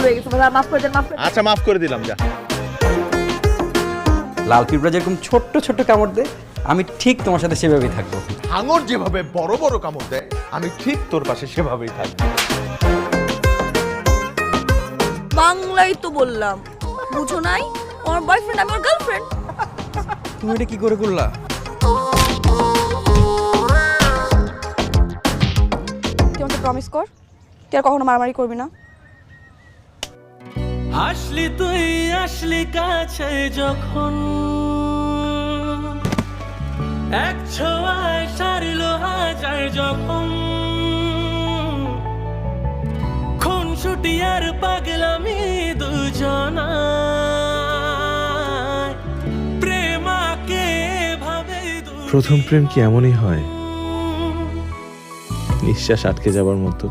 হয়ে গেছে, মাফ করে দেন, মাফ করে দেন। আচ্ছা মাফ করে দিলাম, যা। লাল পিঁপড়া যেরকম ছোট্ট ছোট্ট কামড় দেয়, আমি ঠিক তোমার সাথে সেভাবেই থাকবো। হাঙর যেভাবে বড় বড় কামড় দেয়, আমি ঠিক তোর পাশে সেভাবেই থাকবো। বাংলাই তো বললাম, বুঝো নাই? আমার বয়ফ্রেন্ড, আমার গার্লফ্রেন্ড। তুমি এটা কি করে করলা? তুই আমাকে প্রমিস কর, তুই আর কখনো মারামারি করবি না। আসলি তুই আসলি কাছে যখন, এক ছোঁয়ায় সারিলো হাজার যখন, খুনসুটি আর পাগলামি দুজনায়, প্রেমাকে ভাবে প্রথম প্রেম কি এমনই হয়, নিঃশ্বাস আটকে যাবার মতো?